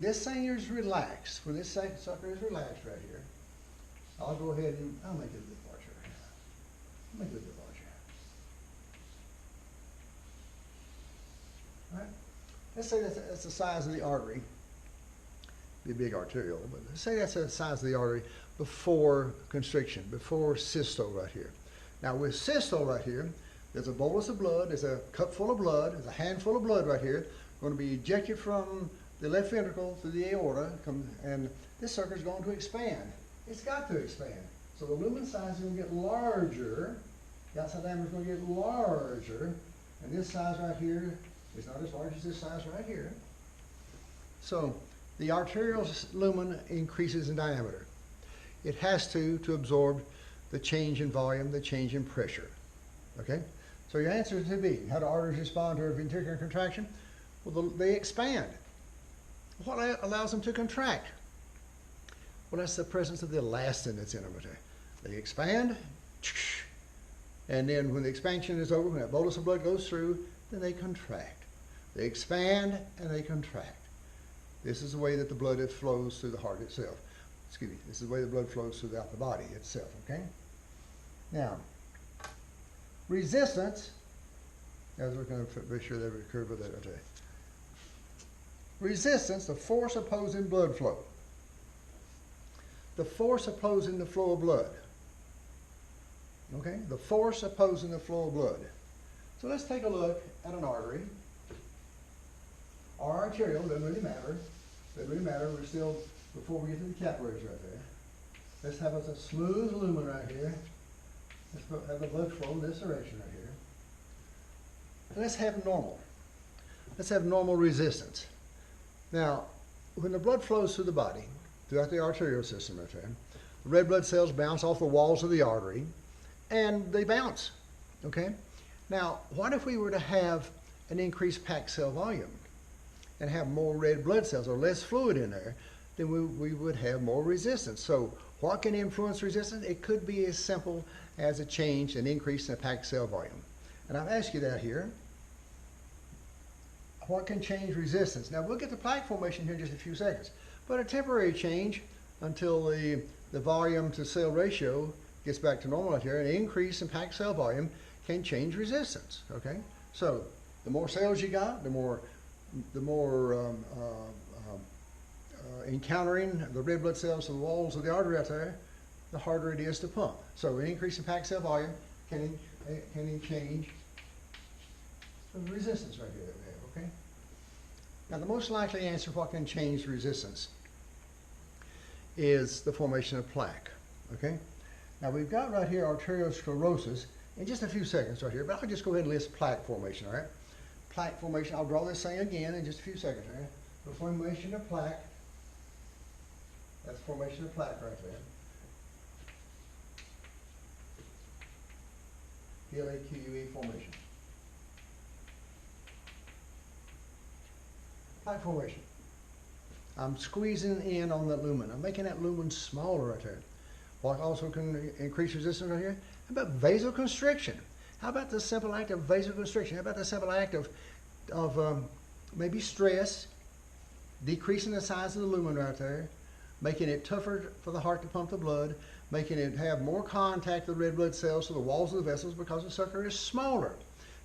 this thing is relaxed, when this sucker is relaxed right here, I'll go ahead and I'll make it a bit larger. Make it a bit larger. All right. Let's say that's the size of the artery. Be a big arteriole, but let's say that's the size of the artery before constriction, before systole right here. Now with systole right here, there's a bolus of blood, there's a cup full of blood, there's a handful of blood right here, going to be ejected from the left ventricle through the aorta, and this sucker is going to expand. It's got to expand. So the lumen size is going to get larger, the outside diameter is going to get larger, and this size right here is not as large as this size right here. So the arterial lumen increases in diameter. It has to absorb the change in volume, the change in pressure. Okay? So your answer is to be, how do arteries respond to a ventricular contraction? Well, they expand. What allows them to contract? Well, that's the presence of the elastin that's in them. They expand, and then when the expansion is over, when that bolus of blood goes through, then they contract. They expand and they contract. This is the way that the blood flows through the heart itself. Excuse me, this is the way the blood flows throughout the body itself, okay? Now, resistance, as we're going to make sure that we curve with that, okay. Resistance, the force opposing blood flow. The force opposing the flow of blood. Okay, the force opposing the flow of blood. So let's take a look at an artery. Our arterial, doesn't really matter. Doesn't really matter, we're still, before we get to the capillaries right there. Let's have us a smooth lumen right here. Let's have the blood flow in this direction right here. And let's have normal. Let's have normal resistance. Now, when the blood flows through the body, throughout the arterial system right there, the red blood cells bounce off the walls of the artery, and they bounce, okay? Now, what if we were to have an increased packed cell volume and have more red blood cells or less fluid in there? Then we would have more resistance. So what can influence resistance? It could be as simple as a change, an increase in the packed cell volume. And I've asked you that here. What can change resistance? Now we'll get to plaque formation here in just a few seconds. But a temporary change until the volume to cell ratio gets back to normal out here, an increase in packed cell volume can change resistance, okay? So the more cells you got, the more encountering the red blood cells to the walls of the artery out there, the harder it is to pump. So an increase in packed cell volume can change the resistance right here that we have, okay? Now the most likely answer what can change resistance is the formation of plaque, okay? Now we've got right here arteriosclerosis in just a few seconds right here, but I'll just go ahead and list plaque formation, all right? Plaque formation, I'll draw this thing again in just a few seconds, all right? The formation of plaque, that's formation of plaque right there. P-L-A-Q-U-E formation. Plaque formation. I'm squeezing in on that lumen. I'm making that lumen smaller right there. What also can increase resistance right here? How about vasoconstriction? How about the simple act of vasoconstriction? How about the simple act of maybe stress, decreasing the size of the lumen right there, making it tougher for the heart to pump the blood, making it have more contact with the red blood cells to the walls of the vessels because the sucker is smaller.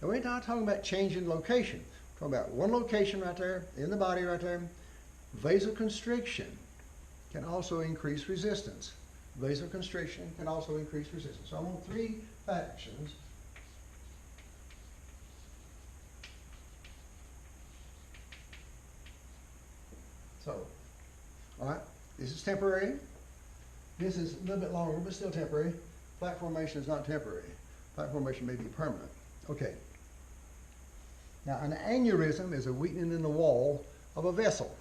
Now we're not talking about changing location. We're talking about one location right there in the body right there. Vasoconstriction can also increase resistance. Vasoconstriction can also increase resistance. So I'm on three factions. So, all right, this is temporary. This is a little bit longer, but still temporary. Plaque formation is not temporary. Plaque formation may be permanent. Okay. Now, an aneurysm is a weakening in the wall of a vessel.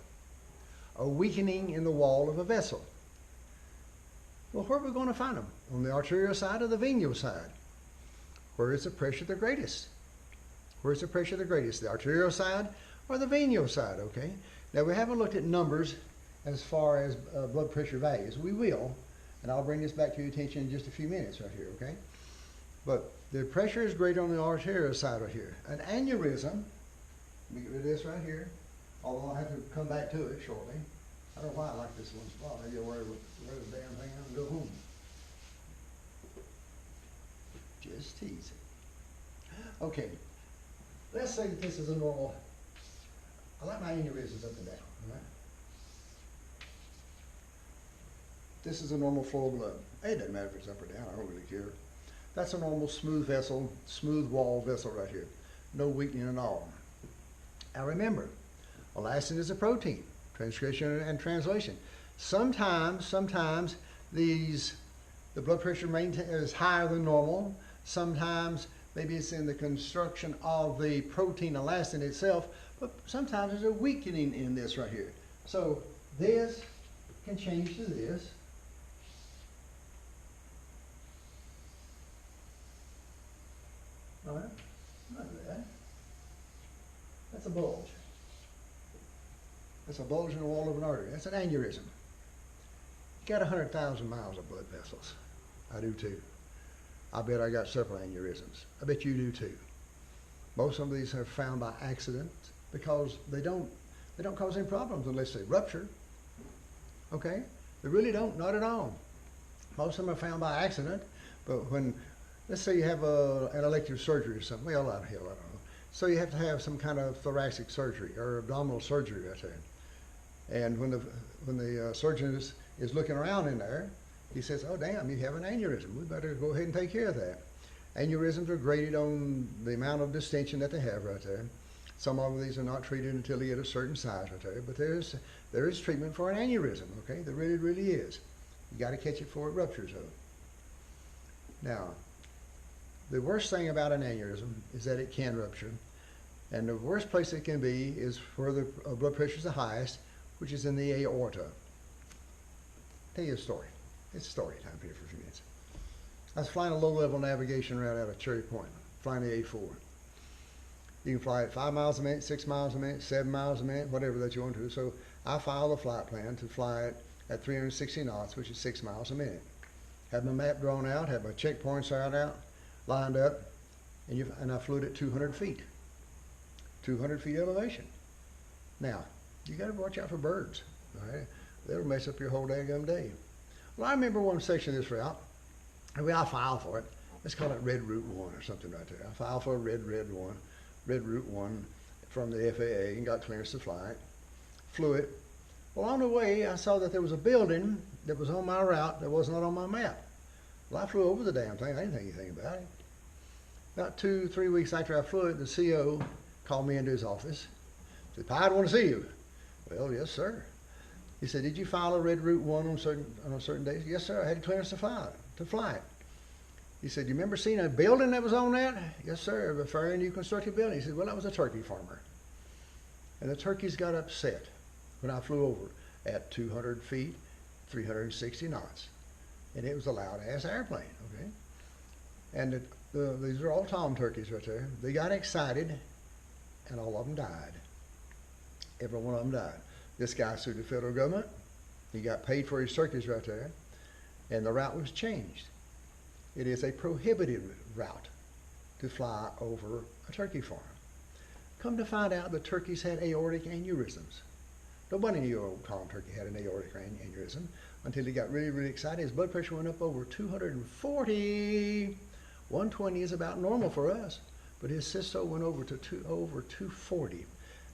A weakening in the wall of a vessel. Well, where are we going to find them? On the arterial side or the venous side? Where is the pressure the greatest? Where is the pressure the greatest? The arterial side or the venous side, okay? Now, we haven't looked at numbers as far as blood pressure values. We will, and I'll bring this back to your attention in just a few minutes right here, okay? But the pressure is greater on the arterial side right here. An aneurysm, let me get rid of this right here. although I'll have to come back to it shortly. I don't know why I like this one spot. Maybe I'll wear the damn thing out and go home. Just teasing. Okay, let's say that this is a normal, I like my aneurysms up and down, all right? This is a normal flow of blood. It doesn't matter if it's up or down, I don't really care. That's a normal smooth vessel, smooth wall vessel right here. No weakening at all. Now remember, elastin is a protein, transcription and translation. Sometimes the blood pressure is higher than normal. Sometimes maybe it's in the construction of the protein elastin itself, but sometimes there's a weakening in this right here. So this can change to this. All right, none of that. That's a bulge. That's a bulge in the wall of an artery. That's an aneurysm. You got 100,000 miles of blood vessels. I do too. I bet I got several aneurysms. I bet you do too. Most of these are found by accident because they don't cause any problems unless they rupture. Okay? They really don't, not at all. Most of them are found by accident, but when, let's say you have an elective surgery or something, well, I don't know. So you have to have some kind of thoracic surgery or abdominal surgery right there. And when the surgeon is looking around in there, he says, oh damn, you have an aneurysm. We better go ahead and take care of that. Aneurysms are graded on the amount of distension that they have right there. Some of these are not treated until they get a certain size right there, but there is treatment for an aneurysm, okay? There really, really is. You got to catch it before it ruptures though. Now, the worst thing about an aneurysm is that it can rupture. And the worst place it can be is where the blood pressure is the highest, which is in the aorta. Tell you a story. It's story time here for a few minutes. I was flying a low-level navigation route out of Cherry Point, flying the A4. You can fly at 5 miles a minute, 6 miles a minute, 7 miles a minute, whatever that you want to. So I filed a flight plan to fly it at 360 knots, which is 6 miles a minute. Had my map drawn out, had my checkpoints out, lined up, and I flew it at 200 feet. 200 feet elevation. Now, you got to watch out for birds, all right? They'll mess up your whole daggum day. Well, I remember one section of this route, and I filed for it. Let's call it Red Route 1 or something right there. I filed for Red Route 1 from the FAA and got clearance to fly it. Flew it. Well, on the way, I saw that there was a building that was on my route that was not on my map. Well, I flew over the damn thing. I didn't think anything about it. About 2-3 weeks after I flew it, the CO called me into his office. Said, "Pi, I want to see you." Well, yes, sir. He said, "Did you file a Red Route 1 on a certain day?" Yes, sir. I had clearance to fly it. He said, "You remember seeing a building that was on that?" Yes, sir. A very new constructed building. He said, "Well, that was a turkey farmer." And the turkeys got upset when I flew over at 200 feet, 360 knots. And it was a loud-ass airplane, okay? And these are all tom turkeys right there. They got excited, and all of them died. Every one of them died. This guy sued the federal government. He got paid for his turkeys right there, and the route was changed. It is a prohibited route to fly over a turkey farm. Come to find out, the turkeys had aortic aneurysms. Nobody knew old tom turkey had an aortic aneurysm until he got really, really excited. His blood pressure went up over 240. 120 is about normal for us, but his systole went over 240,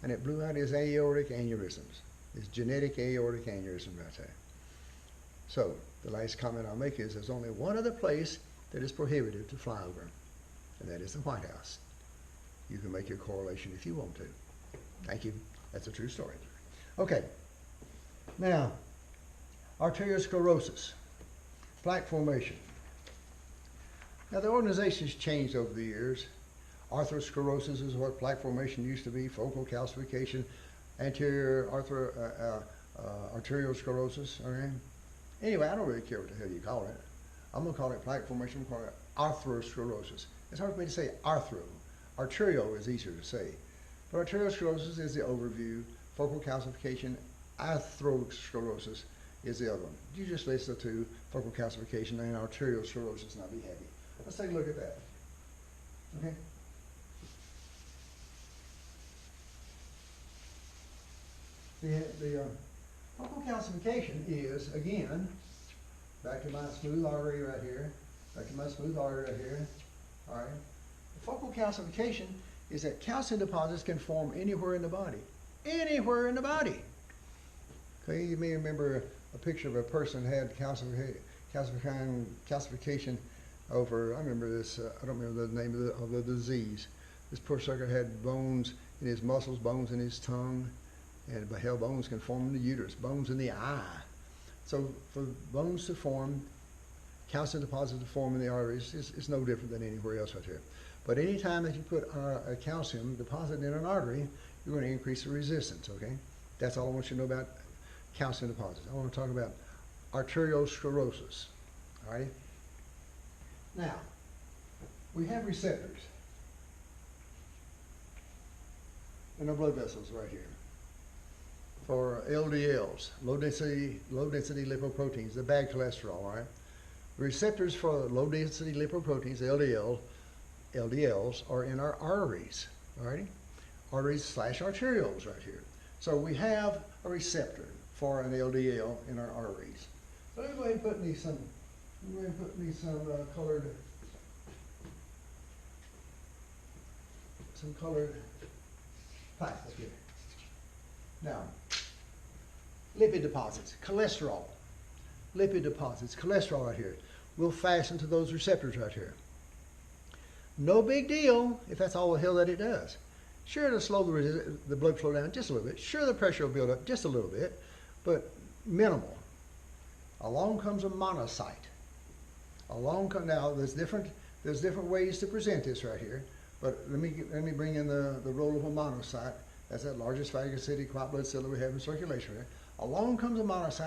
and it blew out his aortic aneurysms, his genetic aortic aneurysm right there. So the last comment I'll make is there's only one other place that is prohibited to fly over, and that is the White House. You can make your correlation if you want to. Thank you. That's a true story. Okay. Now, arteriosclerosis, plaque formation. Now, the organization's changed over the years. Atherosclerosis is what plaque formation used to be, focal calcification, anterior arteriosclerosis, okay? Anyway, I don't really care what the hell you call it. I'm going to call it plaque formation. I'm going to call it atherosclerosis. It's hard for me to say arthro. Arterial is easier to say. But arteriosclerosis is the overview. Focal calcification, atherosclerosis is the other one. You just list the two, focal calcification and arteriosclerosis, and I'll be happy. Let's take a look at that. Okay. The focal calcification is, again, back to my smooth artery right here, back to my smooth artery right here, all right? The focal calcification is that calcium deposits can form anywhere in the body. Anywhere in the body. Okay, you may remember a picture of a person who had calcification over, I remember this, I don't remember the name of the disease. This poor sucker had bones in his muscles, bones in his tongue, and hell, bones can form in the uterus, bones in the eye. So for bones to form, calcium deposits to form in the arteries is no different than anywhere else out here. But anytime that you put a calcium deposit in an artery, you're going to increase the resistance, okay? That's all I want you to know about calcium deposits. I want to talk about arteriosclerosis, all right? Now, we have receptors in our blood vessels right here for LDLs, low density lipoproteins, the bad cholesterol, all right? Receptors for low density lipoproteins, LDLs, are in our arteries, all right? Arteries / arterioles right here. So we have a receptor for an LDL in our arteries. So let me go ahead and put me some, colored plastic here. Now, lipid deposits, cholesterol. Lipid deposits, cholesterol right here, will fasten to those receptors right here. No big deal if that's all the hell that it does. Sure, it'll slow the blood flow down just a little bit. Sure, the pressure will build up just a little bit, but minimal. Along comes a monocyte. Now there's different ways to present this right here, but let me bring in the role of a monocyte. That's that largest fatty acidic white blood cell that we have in circulation here. Along comes a monocyte.